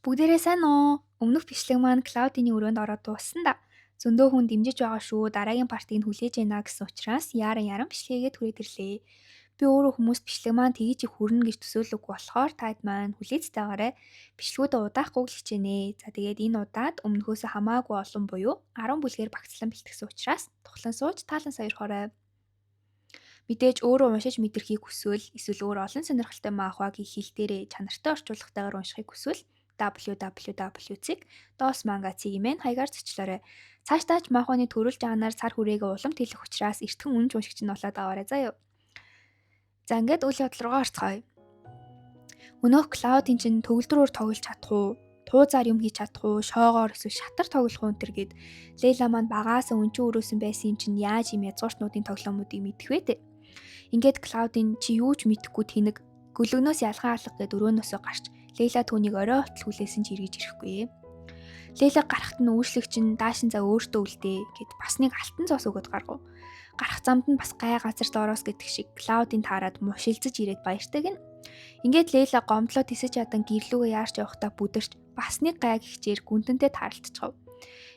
Бүгдээрээ сайн уу? Өмнөх бичлэг маань Клаудины өрөөнд ороод дууссан да. Зөндөө хүн дэмжиж байгаа шүү. Дараагийн партийг нь хүлээж байна гэсэн учраас яаран яаран бичлэгээ түрээд ирлээ. Би өөрөө хүмүүст бичлэг маань тгийж их хүрнэ гэж төсөөлөг болохоор таад маань хүлээцтэйгаарай. Бичлгүүдээ удаахгүй л хичээнэ. За тэгээд энэ удаад өмнөхөөсөө хамаагүй олон буюу 10 бүлгээр багцлан бэлтгэсэн учраас тухлан сууж таалан сойрхоорой. Мэдээж өөрөө уншиж мэдрэхийг хүсвэл эсвэл өөр олон сонирхолтой маахуайг их хэл дээрээ чанартай орчуулгатайгаар уншихыг хүсвэл www.dosmanga.cgmn хаягаар зочлоорой. Цаашдаач маахуйны төрөл жанраар цар хүрээгээ улам тэлэх учраас эртхэн үнэн уншигч нь болоод аваарай заяа. За ингээд үйл явдал руугаа орцгоё. Өнөөх Клаудын чинь төгөлдрөөр тоглож чадах уу? Туузаар юм хийж чадах уу? Шоогоор эсвэл шатар тоглох уу энэ гээд Лейла маань багаасаа өнчин өрөөсөн байсан юм чинь яаж юм язгуурчнуудын тоглоомуудыг мэдэх вэ дээ? Ингээд Клаудын чи юу ч мэдэхгүй тэнэг гөлөгнөөс ялгаа алга гэд өрөөнөөсөө гарч Лейла түүнийг орой хотл хүлээсэн ч эргэж ирэхгүй. Лейла гарахт нь үүшлэгч нь даашин за өөртөө үлдээ гэд бас нэг алтан цос өгöd гаргав. Гарах замд нь бас гай газар доороос гэдэг шиг Клаудын таарад мушилзаж ирээд баяртай гин. Ингээд Лейла гомдлоо тисэж ядан гэрлүүгээ яарч явахдаа бүдэрч бас нэг гайг хичээр гүнтэнтэй тааралдчихав.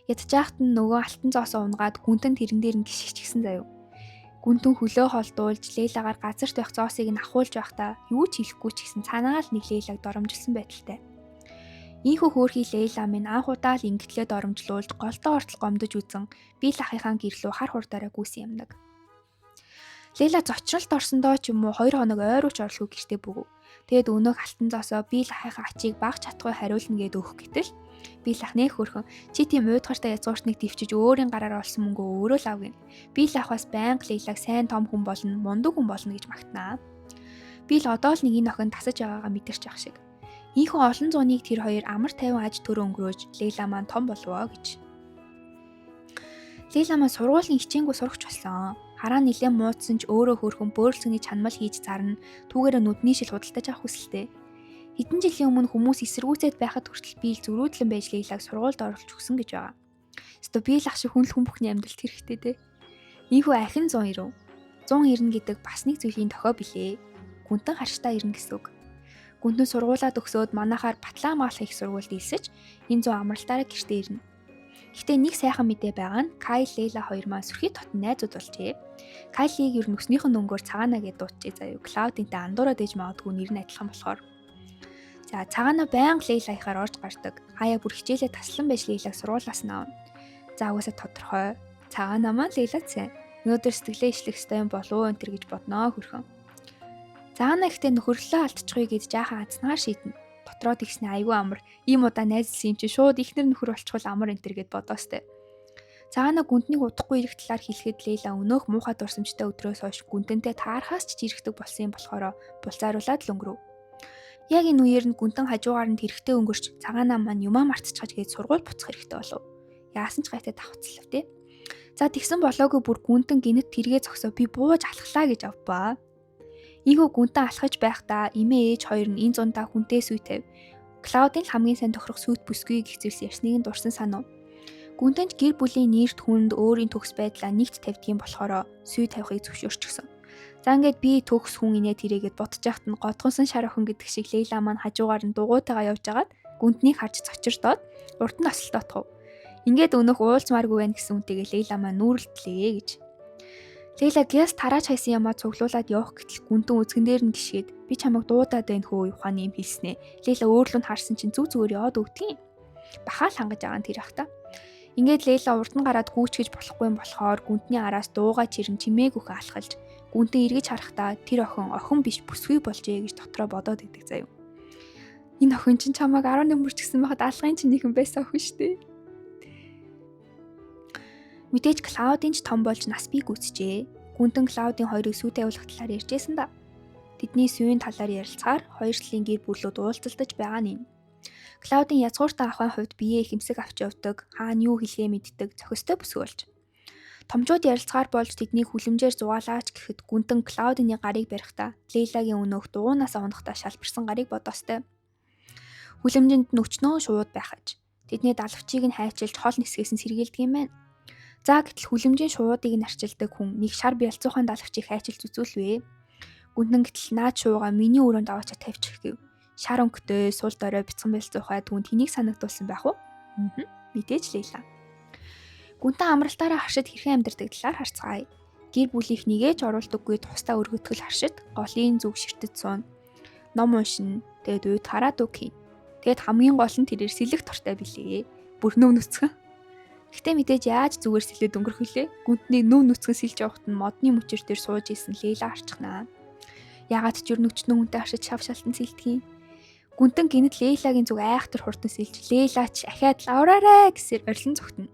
Ядчихт нь нөгөө алтан цосоо унгаад гүнтэн тэрэн дээр нь гიშгчихсэн заяв. Гүнтэн хөлөө холдуулж Лейлагаар газарт байх зоосыг нь ахуулж байхдаа юу ч хэлэхгүй ч гэсэн цаанаа л нэг Лейлаг доромжилсан байдалтай. Ийхүү хөөрхий Лейла минь анх удаа л ингэтлээ доромжлуулж голдоо ортол гомдож үзэн би л ахынхаа гэрлүү хар хурдаараа гүйсэн юмдаг. Лейла зочролт орсондоо ч юм уу 2 хоног ойрууч орлого гэртээ бөгөв. Тэгэд өнөөх алтан зоосоо би л ахынхаа ачийг багч чадахгүй хариулна гэд өгөх гэтэл би л ах нэх хөрхөн чи тийм уйдгартай язгуурчныг төвчиж өөрийн гараар олсон мөнгөө өөрөө л авгин. Би л ах бас байнга Лейлаг сайн том хүн болно, мундаг хүн болно гэж магтнаа. Би л одоо л нэг энэ охин тасаж байгаагаа мэдэрч явах шиг. Ийхүү олон зууныг тэр хоёр амар тайван аж төрөө өнгөрөөж Лейла маань том болвоо гэж. Лейла маань сургуулийн хичээнгүү сурагч болсон. Хараа нилээн муудсан ч өөрөө хөөрхөн бөөрөлцөний чанмал хийж зарна. Түүгээрээ нүдний шил худалдаж авах хүсэлтэй. Хэдэн жилийн өмнө хүмүүс эсэргүүцээд байхад хүртэл би л зөрүүдлэн байж Лейлаг сургуульд оруулж өгсөн гэж байгаа. Өстө би л ах шиг хүнл хүн бүхний амьдралд хэрэгтэй дээ. Ийхүү ахин 190. 190 гэдэг бас нэг зүйлийн тохио билээ. Гүнтэн харштай ирнэ гэсэн үг. Гүнтэн сургуулаад өгсөөд манайхаар Батламгаалах их сургуульд илсэж энэ 100 амралтаараа гэртээ ирнэ. Гэхдээ нэг сайхан мэдээ байгаа нь Кайл Лейла хоёр маань сүрхий дотн найзууд болжээ. Кайлийг ер нь өснийхэн дөнгөөр цагаана гэж дуудчихъя заяа. Клаудинтай андуураад ээж магадгүй нэр нь адилхан болохоор. За цагаана байнга Лейлахаар орж гардаг. Хаяа бүр хичээлээ таслан байж Лейлаг сургуулаас нь авна. За угаасаа тодорхой. Цагаана маань Лейлаг сайн. Өнөөдөр сэтгэлээ ишлэх ёстой юм болов уу энэ гэж бодноо хөрхөн. Цагаана ихтэй нөхөрлөлөө алдчихгүй гэж жаахан анцнаар шийднэ. Дотроо тэгснэ айгүй амар. Ийм удаа найзлсан юм чи шууд ихнэр нөхөр болчихвол амар энэ гэд бодоостэй. Цагаана гүнтнийг удахгүй ирэх талаар хэлэхэд Лейла өнөөх муухай дурсамжтай өдрөөс хойш гүнтэнтэй таархаас ч жирэгдэг болсон юм болохоор булзааруулаад л өнгөрөв. Яг энэ үеэр нь гүнтэн хажуугаар нь хэрэгтэй өнгөрч цагаанаа маань юмаа мартчихаж гээд сургууль буцах хэрэгтэй болов. Яасан ч гайтай давхцлав тий. За тэгсэн болоогүй бүр гүнтэн гинэт тэргээ зогсоо би бууж алхлаа гэж авбаа. Ийхүү гүнтэн алхаж байхдаа эмээ ээж хоёр нь энэ зундаа хүнтэй сүй тавь. Клаудын хамгийн сайн тохирох сүйт бүсгүй гэх зүйлс ярьсныг нь дурсан санав. Гүнтэнч гэр бүлийн нэрт хүнд өөрийн төгс байдлаа нэгт тавьдгийн болохоор сүй тавихыг зөвшөөрчихсөн. За ингээд би төгс хүн инээ тэрээгээд бодож яхад нь годгонсон шар охин гэдэг шиг Лейла маань хажуугаар нь дугуйтайгаа явж агаад гүнтнийг харж цочирдоод урд нь осолдоотхов. Ингээд өнөх уулзмааргүй байна гэсэн үнтэйгээ Лейла маань нүүрэлтлээ гэж. Лейла гэс тараач хайсан ямаа цуглуулад явах гэтэл гүнтэн үзгэн дээр нь гიშгээд би чамайг дуудаад байна хөө ухааны юм хэлснэ. Лейла өөрлөө нь харсан чинь зүг зүгээр яваад өгдгийн. Бахаал хангаж байгаа нь тэр ахта. Ингээд Лейла урд нь гараад гүйчгэж болохгүй юм болохоор гүнтний араас дуугаа чирэн чимээг өхө алхалж гүнтэн эргэж харахтаа тэр охин биш бүсгүй болжээ гэж дотроо бодоод идэг заяа. Энэ охин чинь чамайг 11 мөрчгсөн байхад алгын чинь нэхэн байсан охин штэ. Мэдээж Клаудын ч том болж нас бий гүйцжээ. Гүнтэн Клаудын хоёрыг сүйтэй явуулах талаар ярьжсэн да. Тэдний сүйн талаар ярилцахаар хоёр талын гэр бүлүүд уулзалтаж байгаа нь. Клаудын язгууртай ахын хувьд биеэ ихэмсэг авч явдаг, хаана юу хэлгээ мэддэг, зохистой бүсгүй болж. Томчууд ярилцахаар болж тэднийг хүлэмжээр зугаалаач гэхэд гүнтэн Клаудины гарыг барихтаа Лейлагийн өнөөх дугуйнаас унахтаа шалбарсан гарыг бодоостой. Хүлэмжинд нь өчнөө шууд байх аж. Тэдний далавчийг нь хайчилж хол нисгээс нь сэргийлдэг юм байна. За гэтэл хүлэмжийн шуудыг нь арчилдаг хүн нэг шар бялцуухан далавчийг хайчилж үзүүлвэ. Гүнтэн гэтэл наад шуугаа миний өрөөнд аваачаа тавьчих гэв. Шар өнгөтэй сул дорой бяцхан байлцуухай түүнд хэнийг санагдуулсан байх уу? Мэдээж Лейла. Гүнтэн амралтаараа харшид хэрхэн амьдардаг талаар харцгаая. Гэр бүлийнхнийгээ ч оруулдаггүй тусдаа өргөтгөл харшид голын зүг ширтэд суун. Ном уншин. Тэгэд уйд хараад үгүй. Тэгэд хамгийн гол нь тэрээр сэлэх дуртай билээ. Бүр нөв нүцгэн. Гэхдээ мэдээж яаж зүгээр сэлээд өнгөрөх вүлээ? Гүнтний нөв нүцгэн сэлж явахт нь модны мөчөр дээр сууж исэн Лейла арчхнаа. Ягаад ч өрнөгчнөө хүнтэй харшид шавшаалтан сэлдгийг. Гүнтэн гинэт Лейлагийн зүг айхтар хурдан сэлж Лейла ч ахаад лавраарэ гэсээр орилон зүгтэн.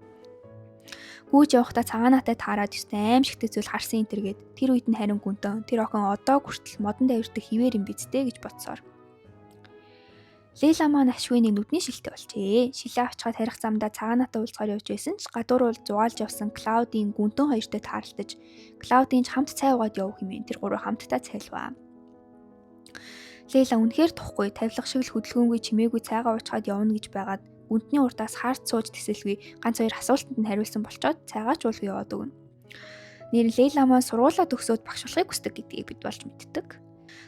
Гүүж явахдаа цагаанаатай таарад ёстой аимшигтэй зүйл харсан энэ төргээд тэр үед нь харин Гүнтэн тэр охин одоо хүртэл модон давирдаг хിവэр юм бидтэй гэж бодсоор. Лейла маань ашгүй нэг нүдний шилтэй болжээ. Шилээ авчгаад харих замдаа цагаанаатай уулзгаар явж байсан ч гадуур уул зугаалж явсан Клаудийн Гүнтэн хоёртой таарлаж Клаудийн ч хамт цай уугаад явах хэмээн тэр гурав хамтдаа цайлваа. Лейла үнэхээр тухгүй тавилга шиг л хөдөлгөөнгүй чимээгүй цайгаа уучгаад явна гэж байгаад Гүнтний урдаас харц сууж тэсэлгүй ганц хоёр асуултанд нь хариулсан болчоод цайгаа ч уулга яваад өгнө. Нэр Лейла маань сургуулаа төгсөөд багшуулахыг хүсдэг гэдгийг бид болж мэддэг.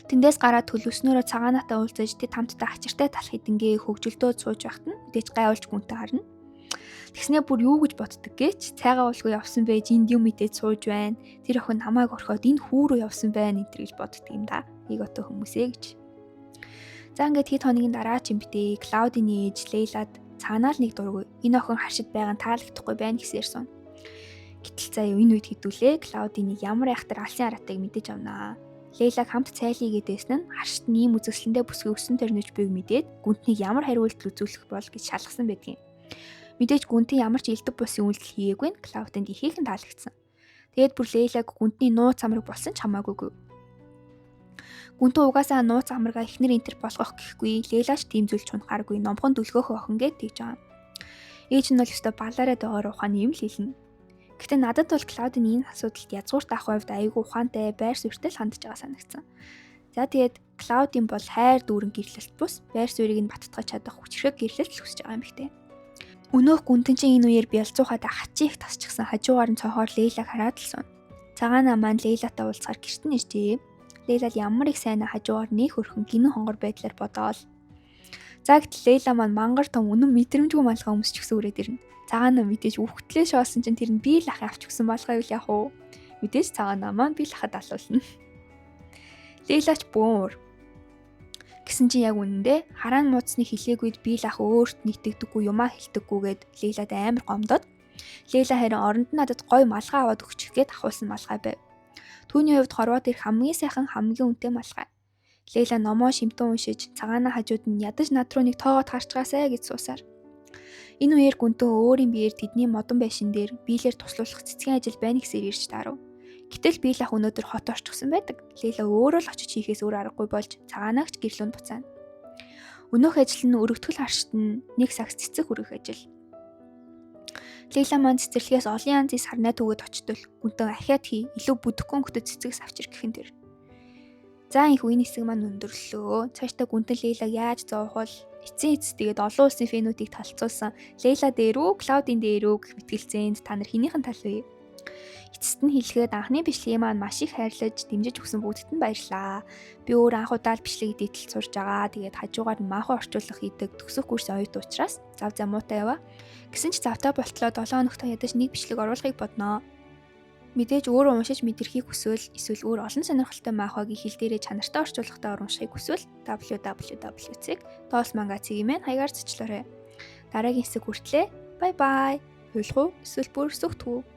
Тэндээс гараад төлөвснөөрөө цагаанаатай уулзаж тэд хамтдаа ачиртай талах хэдингээ хөгжөлдөөд сууж байхад нь мэдээж гайвуулж Гүнтэн харна. Тэгснээ бүр юу гэж боддөг гээч цайгаа уулгүй явсан байж энд юм мэдээд сууж байна. Тэр охин намайг орхиод энэ хүү рүү явсан байна энэ гэж боддөг юм да. Эго хүмүүсээ гэж. За ингээд хэд хоногийн дараа ч юм битээ Клаудины ээж Лейлад цаанаал нэг дургүй энэ охин харшид байгаа таалагдахгүй байна гэсээрсэн. Гэтэл заяа энэ үед хэдүүлээ Клаудины ямар айхтар алсын аратайг мэдэж авнаа. Лейлаг хамт цайлийгээд байсан нь харшид нь ийм үзэсгэлэндээ бүсгүй өсөн төрнөж байг мэдээд Гүнтнийг ямар хариултал үзүүлэх бол гэж шалгасан байдгийн. Мэдээж Гүнтэн ямар ч илдэг бусын үйлдэл хийгээгүй нь Клаудинд ихээхэн таалагдсан. Тэгээд бүр Лейлаг Гүнтний нууц амраг болсон ч хамаагүйгүй. Гүнтэн угаасаа нууц амрага эхнэр энтер болгох гэхгүй Лейлач тийм зүйл чунхааргүй номхон дүлгөөхөө охин гэд тэгж байгаа. Ээж нь бол өстой балаараа дөөр ухааны юм л хэлнэ. Гэтэ надад бол Клаудины энэ асуудалд язгуурт авах хувьд аягүй ухаантай байр суурьтай л хандж байгаа санагдсан. За тэгээд Клаудин бол хайр дүүрэн гэрлэлт бус байр суурийг нь баттгаж чадах хүчрэг гэрлэлт хүсэж байгаа юм ихтэй. Өнөөх Гүнтэн чинь энэ үеэр бялцуухад хачи их тасчихсан хажуугаар нь цонхоор Лейлаг хараад л сууна. Цагаанаа маань Лейлатай уулзахаар гэртэн иржээ. Лейлал ямар их сайн хажуугаар нэг хөрхөн гинэн хонгор байдлаар бодоол. За гэтэл Лейла маань мангар том үнэн мэдрэмжгүй малгай өмсч гисэн үрээд ирнэ. Цагаанаа мэдээж үхтлээ шоосон чинь тэр нь би л ахын авч гисэн малгай юу яах вэ? Мэдээж цагаанаа маань би л ахад алуулна. Лейлач бөөр. Гэсэн чинь яг үнэндээ хараан муудсны хилээгүйд би л ах өөрт нийтэгдэггүй юмаа хэлдэггүйгээд Лейлад амар гомдоод Лейла харин оронд нь надад гой малгай аваад өгчих гээд ахуулсан малгай байв. Түүний хувьд хорвоод ирэх хамгийн сайхан хамгийн үнэтэй малгай. Лейла номоо шимтэн уншиж цагаанаа хажууд нь ядаж над руу нэг тоогоод харчгаасай гэж суусаар. Энэ үеэр Гүнтэн өөрийн биеэр тэдний модон байшин дээр биелэр туслуулах цэцгийн ажил байна гэсээр ирж таарав. Гэтэл биелэх өнөөдөр хот орчихсон байдаг. Лейла өөрөө л очиж хийхээс өөр аргагүй болж цагаанаагч гэрлүүнд буцаана. Өнөөх ажил нь өргөтгөл харшид нь нэг сагс цэцэг хүргэх ажил. Лейла маань цэцэрлэгээс олон янзын сарнай төгөөд очтол Гүнтэн ахиад хий илүү бүдэхгүй өнгөтэй цэцэгс авчир гэх юм тэр. За энэ үеийн хэсэг маань өндөрлөө. Цаашдаа Гүнтэн Лейлаг яаж зоох бол эцсийн эцэс тэгээд олон улсын фенүүдийг талцуулсан Лейла дээр үү, Клаудин дээр үү гэх мэтгэлцээнд та нар хинийхэн тал вэ? Эцэст нь хэлэхэд анхны бичлэгийг маань маш их хайрлаж дэмжиж өгсөн бүгдд нь баярлалаа. Би өөр анх удаа л бичлэгийг дийтэл сурж байгаа. Тэгээд хажуугаар нь маахан орчуулах хийдэг төгсөх курс оюут учраас зав замуутай яваа. Гэсэн ч завтай болтлоо 7 хоногт ядаж нэг бичлэг оруулахыг бодноо. Мэдээж өөрөө уншиж мэдрэхийг хүсвэл эсвэл өөр олон сонирхолтой маахагийн хэл дээрээ чанартай орчуулгатаар уншихыг хүсвэл www.dolsmanga.cg-ийн хаягаар зочлоорой. Дараагийн хэсэг хүртлээр бай бай. Хуйлах уу? Эсвэл бүр сүхтгүү?